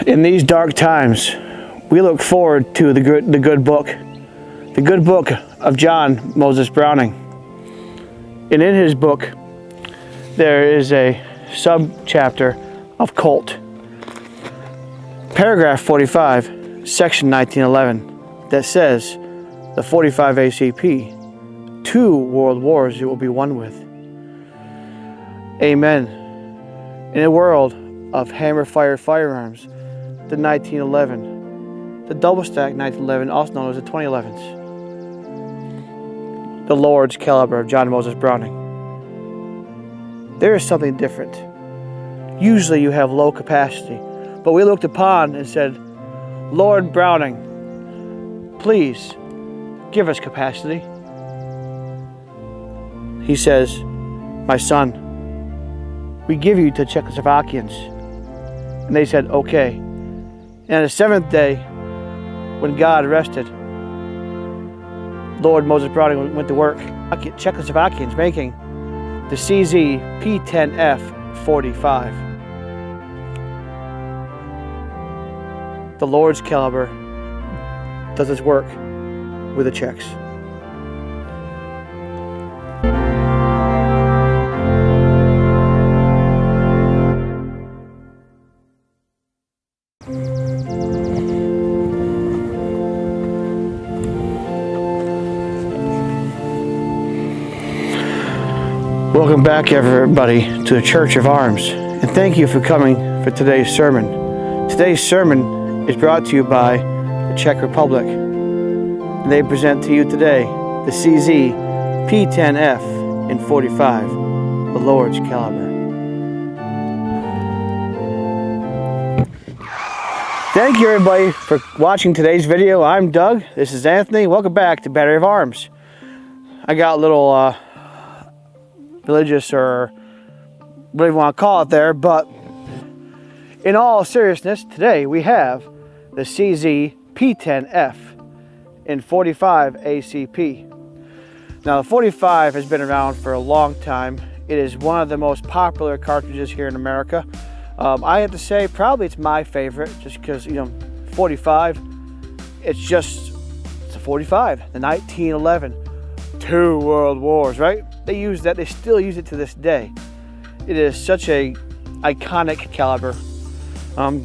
In these dark times, we look forward to the good book of John Moses Browning. And in his book, there is a sub-chapter of cult. Paragraph 45, section 1911, that says, the 45 ACP, 2 world wars you will be won with. Amen. In a world of hammer-fired firearms, the 1911, the double-stack 1911, also known as the 2011s, the Lord's caliber of John Moses Browning. There is something different. Usually you have low capacity, but we looked upon and said, Lord Browning, please give us capacity. He says, my son, we give you to Czechoslovakians. And they said, okay. And on the 7th day, when God rested, Lord Moses Browning went to work. Czechoslovakians making the CZ P-10F 45. The Lord's caliber does its work with the Czechs. Welcome back, everybody, to the Church of Arms, and thank you for coming for today's sermon. Today's sermon is brought to you by the Czech Republic. And they present to you today the CZ P-10F in 45, the Lord's caliber. Thank you, everybody, for watching today's video. I'm Doug. This is Anthony. Welcome back to Battery of Arms. I got a little religious, or whatever you want to call it there, but in all seriousness, today we have the CZ P-10F in 45 ACP. Now, the 45 has been around for a long time. It is one of the most popular cartridges here in America. I have to say, probably it's my favorite, just because, 45, it's a 45, the 1911, 2 world wars, right? They use that, they still use it to this day. It is such a iconic caliber. And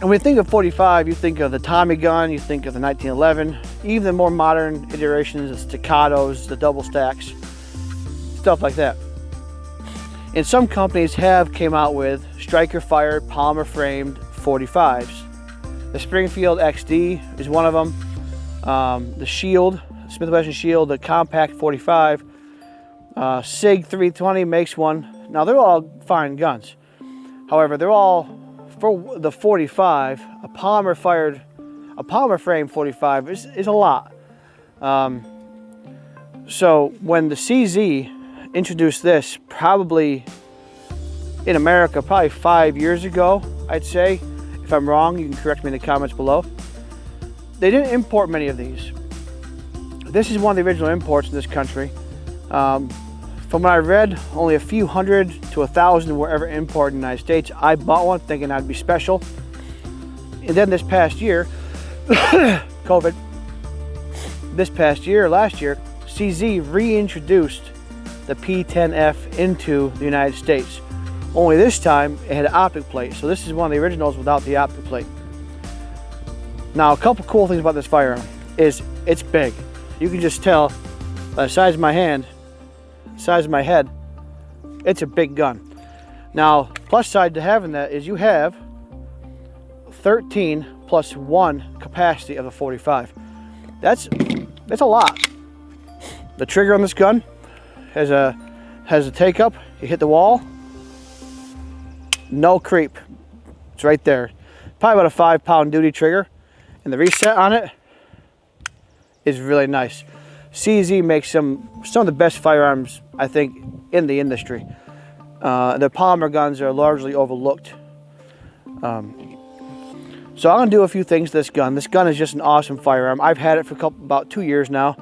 when you think of 45, you think of the Tommy gun, you think of the 1911, even the more modern iterations, the staccatos, the double stacks, stuff like that. And some companies have came out with striker fired, polymer framed 45s. The Springfield XD is one of them. The Shield, Smith & Wesson Shield, the compact 45. SIG 320 makes one. Now, they're all fine guns. However, they're all, for the 45, a polymer frame 45 is a lot. So when the CZ introduced this, probably in America, probably 5 years ago, I'd say. If I'm wrong, you can correct me in the comments below. They didn't import many of these. This is one of the original imports in this country. From what I read, only a few hundred to 1,000 were ever imported in the United States. I bought one thinking I'd be special. And then this past year, COVID, last year, CZ reintroduced the P-10F into the United States. Only this time it had an optic plate. So this is one of the originals without the optic plate. Now, a couple cool things about this firearm is it's big. You can just tell by the size of my hand, size of my head, it's a big gun. Now, plus side to having that is you have 13 plus 1 capacity of a 45. That's a lot. The trigger on this gun has a take up. You hit the wall, no creep. It's right there. Probably about a 5-pound duty trigger, and the reset on it is really nice. CZ makes some of the best firearms, I think, in the industry. The polymer guns are largely overlooked. So I'm gonna do a few things to this gun. This gun is just an awesome firearm. I've had it for about 2 years now.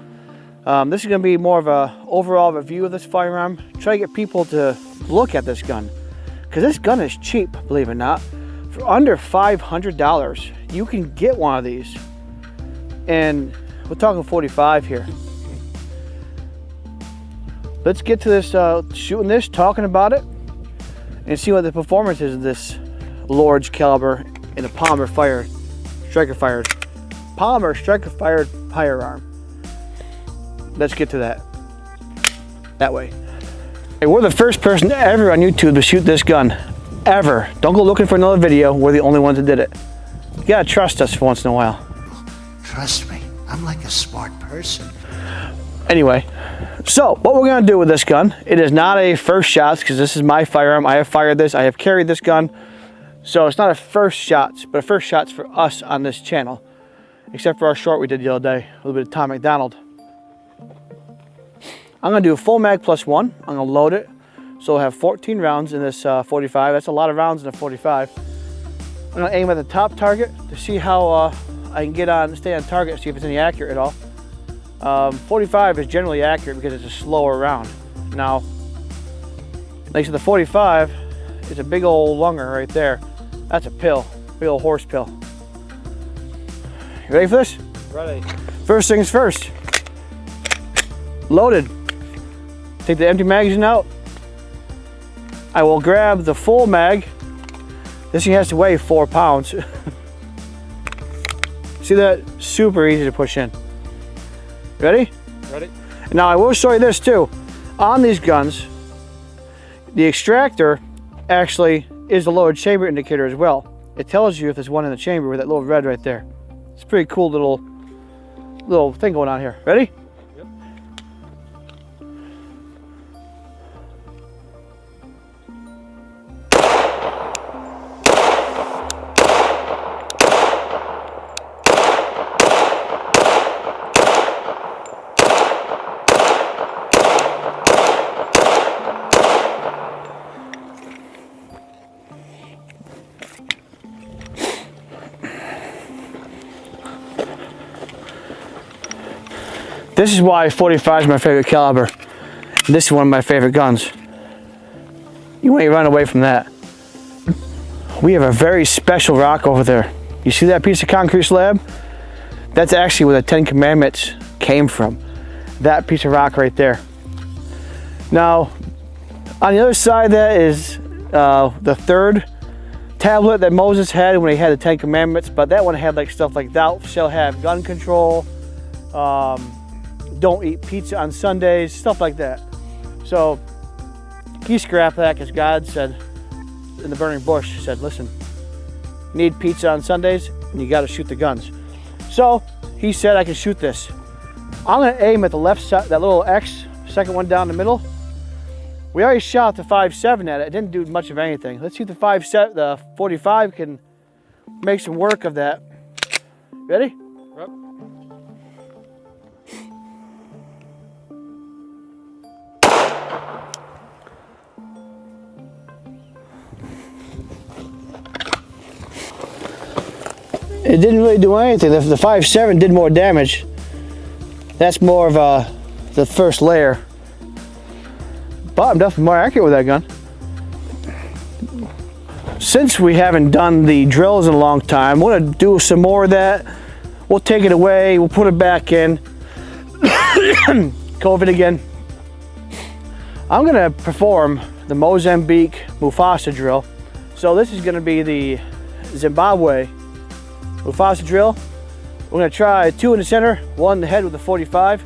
This is gonna be more of a overall review of this firearm. Try to get people to look at this gun, because this gun is cheap, believe it or not. For under $500, you can get one of these. And we're talking 45 here. Let's get to this, shooting this, talking about it, and see what the performance is of this large caliber in a Palmer striker fired firearm. Let's get to that way. Hey, we're the first person ever on YouTube to shoot this gun, ever. Don't go looking for another video. We're the only ones that did it. You gotta trust us for once in a while. Trust me, I'm like a smart person. Anyway, so what we're gonna do with this gun, it is not a first shots, because this is my firearm. I have fired this, I have carried this gun. So it's not a first shots, but a first shots for us on this channel. Except for our short we did the other day, a little bit of Tom McDonald. I'm gonna do a full mag plus one. I'm gonna load it. So we'll have 14 rounds in this 45. That's a lot of rounds in a 45. I'm gonna aim at the top target to see how I can stay on target, see if it's any accurate at all. 45 is generally accurate because it's a slower round. Now, like I said, the 45 is a big old lunger right there. That's a pill, big old horse pill. You ready for this? Ready. First things first. Loaded. Take the empty magazine out. I will grab the full mag. This thing has to weigh 4 pounds. See that? Super easy to push in. Ready? Ready. Now I will show you this too. On these guns, the extractor actually is the loaded chamber indicator as well. It tells you if there's one in the chamber with that little red right there. It's a pretty cool little thing going on here. Ready? Yep. This is why 45 is my favorite caliber. This is one of my favorite guns. You ain't run away from that. We have a very special rock over there. You see that piece of concrete slab? That's actually where the 10 Commandments came from. That piece of rock right there. Now, on the other side of that is the third tablet that Moses had when he had the 10 Commandments, but that one had like stuff like thou shalt have gun control, don't eat pizza on Sundays, stuff like that. So he scrapped that because God said in the burning bush, he said, listen, you need pizza on Sundays and you got to shoot the guns. So he said I can shoot this. I'm going to aim at the left side, that little X, second one down the middle. We already shot the 5.7 at it. It didn't do much of anything. Let's see if the 45 can make some work of that. Ready? Yep. It didn't really do anything. The 5.7 did more damage. That's more of the first layer. But I'm definitely more accurate with that gun. Since we haven't done the drills in a long time, we're gonna do some more of that. We'll take it away, we'll put it back in. COVID again. I'm gonna perform the Mozambique Mufasa drill. So this is gonna be the Zimbabwe Mufasa drill. We're gonna try 2 in the center, 1 in the head with the 45.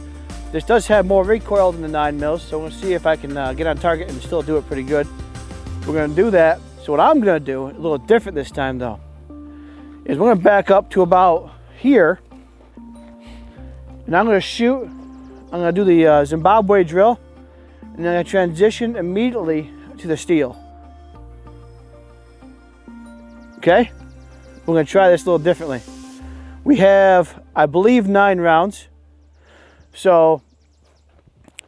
This does have more recoil than the 9mm, so we're gonna see if I can get on target and still do it pretty good. We're gonna do that. So what I'm gonna do, a little different this time though, is we're gonna back up to about here, and I'm gonna shoot. I'm gonna do the Zimbabwe drill, and then I'm gonna transition immediately to the steel. Okay? We're gonna try this a little differently. We have, I believe, 9 rounds. So,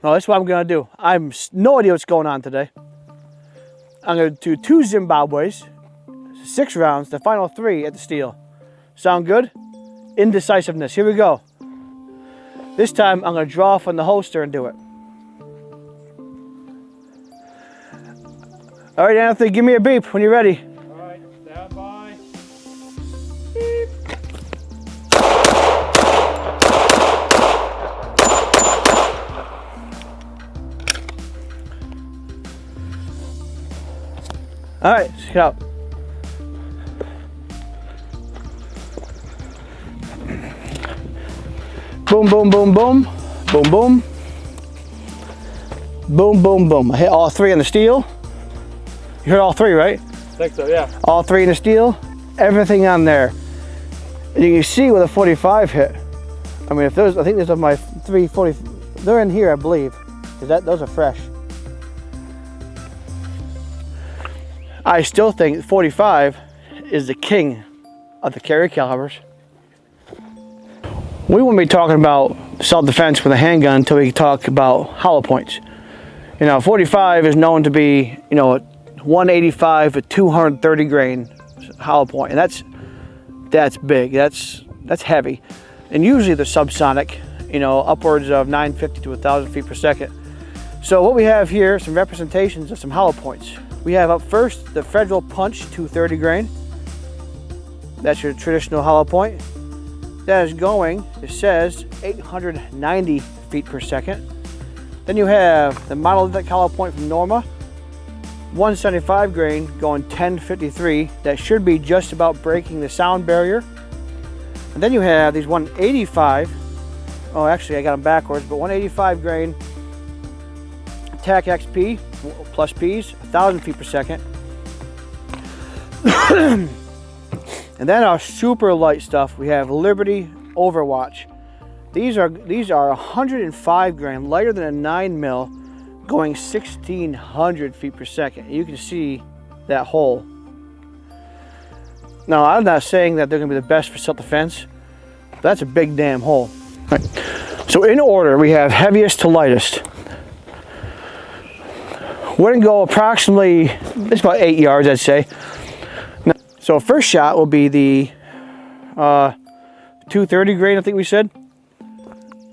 no, that's what I'm gonna do. I have no idea what's going on today. I'm gonna do 2 Zimbabwe's, 6 rounds, the final 3 at the steel. Sound good? Indecisiveness, here we go. This time I'm gonna draw from the holster and do it. All right, Anthony, give me a beep when you're ready. All right, stand by. All right, check it out. Boom, boom, boom, boom, boom, boom, boom, boom, boom. I hit all three on the steel. You heard all three, right? I think so, yeah. All three in the steel, everything on there. And you can see where the 45 hit. I mean, if those, I think these are my 340. They're in here, I believe, because those are fresh. I still think 45 is the king of the carry calibers. We won't be talking about self-defense with a handgun until we talk about hollow points. You know, 45 is known to be, you know, 185 to 230 grain hollow point, and that's big. That's heavy, and usually they're subsonic. You know, upwards of 950 to 1,000 feet per second. So what we have here, some representations of some hollow points. We have up first the Federal Punch 230 grain. That's your traditional hollow point. That is going, it says, 890 feet per second. Then you have the monolithic hollow point from Norma, 175 grain going 1053. That should be just about breaking the sound barrier. And then you have these 185. Oh, actually I got them backwards, but 185 grain TAC XP plus Ps, 1,000 feet per second. And then our super light stuff, we have Liberty Overwatch. These are 105 grain, lighter than a 9 mil, going 1,600 feet per second. You can see that hole. Now, I'm not saying that they're gonna be the best for self-defense, but that's a big damn hole. All right. So in order, we have heaviest to lightest. We're gonna go approximately, it's about 8 yards, I'd say. So first shot will be the 230 grain, I think we said.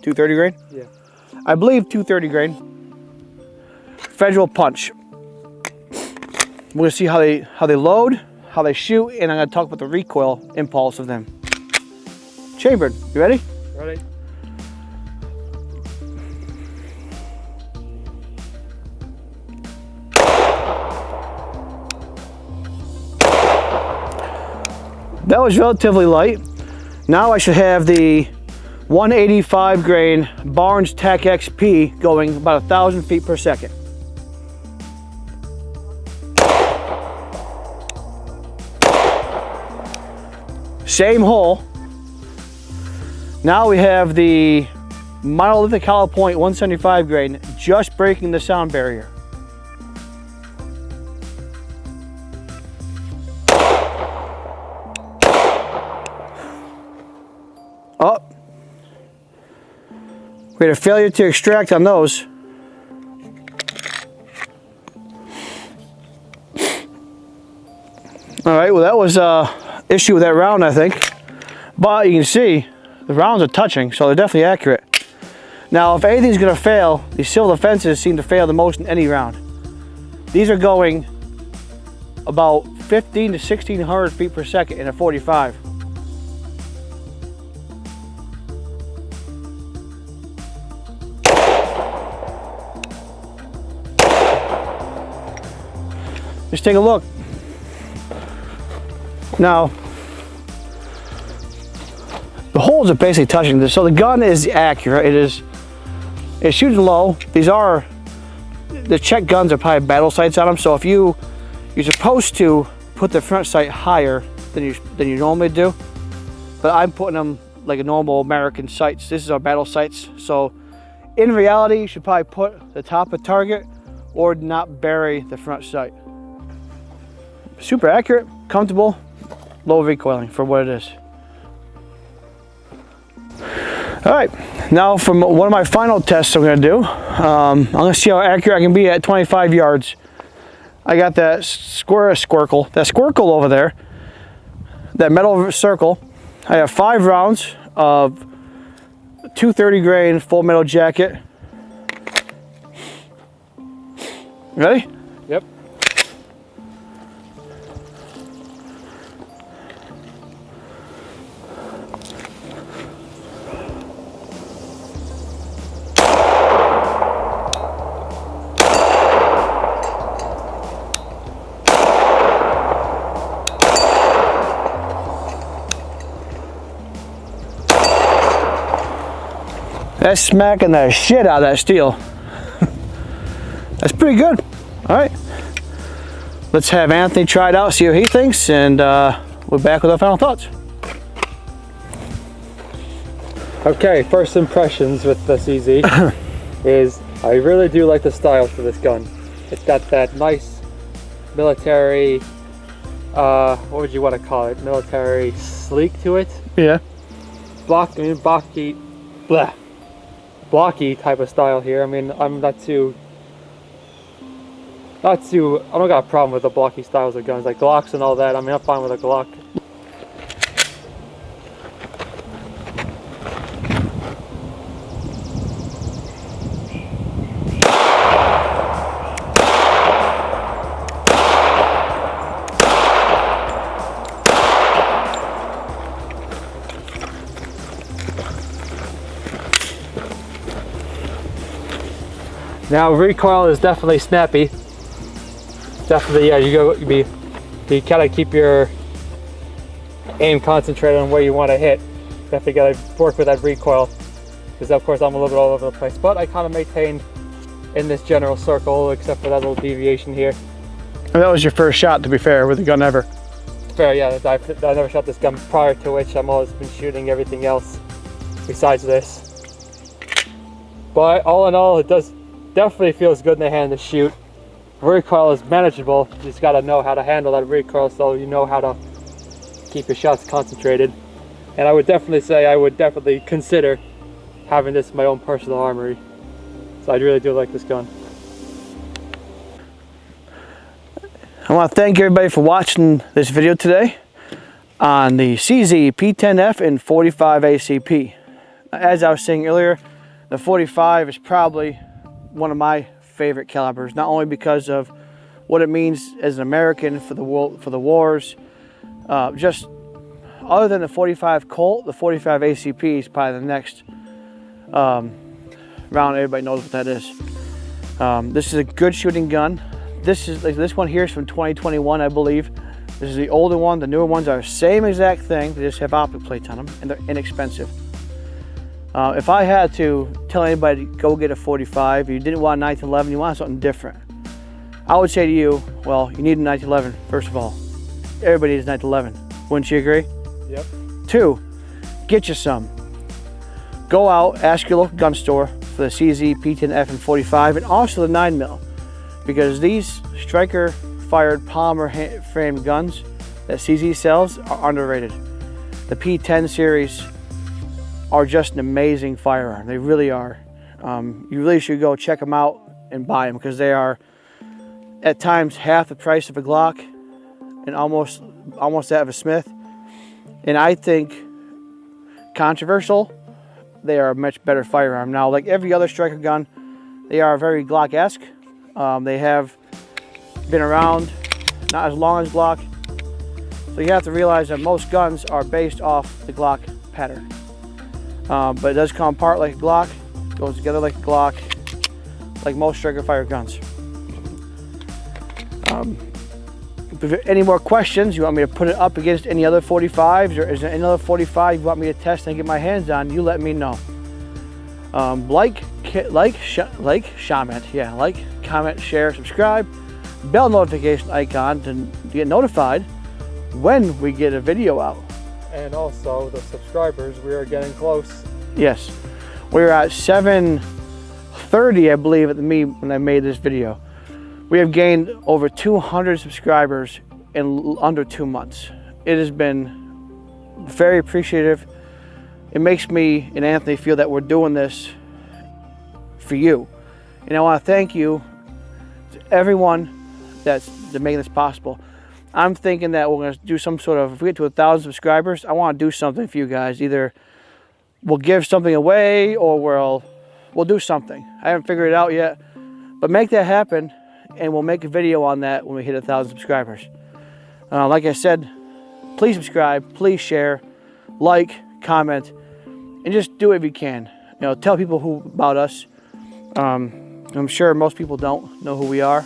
230 grain? Yeah. I believe 230 grain. Federal Punch. We're gonna see how they load, how they shoot, and I'm gonna talk about the recoil impulse of them. Chambered, you ready? Ready. That was relatively light. Now I should have the 185 grain Barnes TAC XP going about 1,000 feet per second. Same hole. Now we have the monolithic hollow point 175 grain just breaking the sound barrier. Oh, we had a failure to extract on those. All right, well that was an issue with that round, I think. But you can see the rounds are touching, so they're definitely accurate. Now, if anything's gonna fail, these civil defenses seem to fail the most in any round. These are going about 15 to 1,600 feet per second in a 45. Just take a look. Now, the holes are basically touching this, so the gun is accurate. It shoots low. The Czech guns are probably battle sights on them, so if you're supposed to put the front sight higher than you normally do, but I'm putting them like a normal American sights. This is our battle sights, so in reality, you should probably put the top of target or not bury the front sight. Super accurate, comfortable, low recoiling for what it is. All right, now from one of my final tests I'm gonna do, I'm gonna see how accurate I can be at 25 yards. I got that squircle over there, that metal circle. I have 5 rounds of 230 grain full metal jacket. Ready? Yep. That's smacking the shit out of that steel. That's pretty good. All right. Let's have Anthony try it out, see what he thinks, and we're back with our final thoughts. Okay, first impressions with the CZ is I really do like the style to this gun. It's got that nice military, what would you want to call it? Military sleek to it. Yeah. Blocky type of style here. I mean, I'm not too. I don't got a problem with the blocky styles of guns, like Glocks and all that. I mean, I'm fine with a Glock. Now recoil is definitely snappy. Definitely, yeah. You gotta keep your aim concentrated on where you want to hit. Definitely gotta work with that recoil, because of course I'm a little bit all over the place. But I kind of maintained in this general circle, except for that little deviation here. And that was your first shot, to be fair, with a gun ever. Fair, yeah. I never shot this gun prior to which I've always been shooting everything else besides this. But all in all, it does. Definitely feels good in the hand to shoot. Recoil is manageable. You just got to know how to handle that recoil, so you know how to keep your shots concentrated. And I would definitely say I would definitely consider having this in my own personal armory. So I really do like this gun. I want to thank everybody for watching this video today on the CZ P-10F and 45 ACP. As I was saying earlier, the 45 is probably one of my favorite calibers, not only because of what it means as an American for the world, for the wars, just other than the 45 Colt, the 45 ACP is probably the next round. Everybody knows what that is. This is a good shooting gun. This one here is from 2021, I believe. This is the older one. The newer ones are the same exact thing. They just have optic plates on them, and they're inexpensive. If I had to tell anybody to go get a 45, you didn't want a 1911, you want something different, I would say to you, well, you need a 1911, first of all. Everybody needs a 1911. Wouldn't you agree? Yep. 2, get you some. Go out, ask your local gun store for the CZ, P-10F, and 45, and also the 9mm, because these striker-fired polymer framed guns that CZ sells are underrated. The P-10 series are just an amazing firearm. They really are. You really should go check them out and buy them, because they are at times half the price of a Glock and almost that of a Smith. And I think, controversial, they are a much better firearm. Now, like every other striker gun, they are very Glock-esque. They have been around not as long as Glock. So you have to realize that most guns are based off the Glock pattern. But it does come apart like a Glock, goes together like a Glock, like most striker fire guns. If there are any more questions, you want me to put it up against any other 45s, or is there any other 45 you want me to test and get my hands on, you let me know. Like, comment, share, subscribe, bell notification icon to get notified when we get a video out. And also the subscribers, we are getting close. Yes, we're at 730, I believe, when I made this video. We have gained over 200 subscribers in under 2 months. It has been very appreciative. It makes me and Anthony feel that we're doing this for you. And I want to thank you to everyone that's making this possible. I'm thinking that we're going to do some sort of, if we get to 1,000 subscribers, I want to do something for you guys. Either we'll give something away, or we'll do something. I haven't figured it out yet, but make that happen, and we'll make a video on that when we hit 1,000 subscribers. Like I said, please subscribe, please share, like, comment, and just do it if you can. You know, tell people about us. I'm sure most people don't know who we are.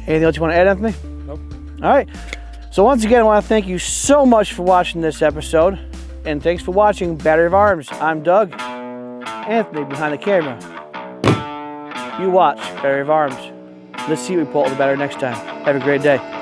Anything else you want to add, Anthony? Nope. All right. So once again, I want to thank you so much for watching this episode. and thanks for watching Battery of Arms. I'm Doug. Anthony behind the camera. You watch Battery of Arms. Let's see what we pull out the battery next time. Have a great day.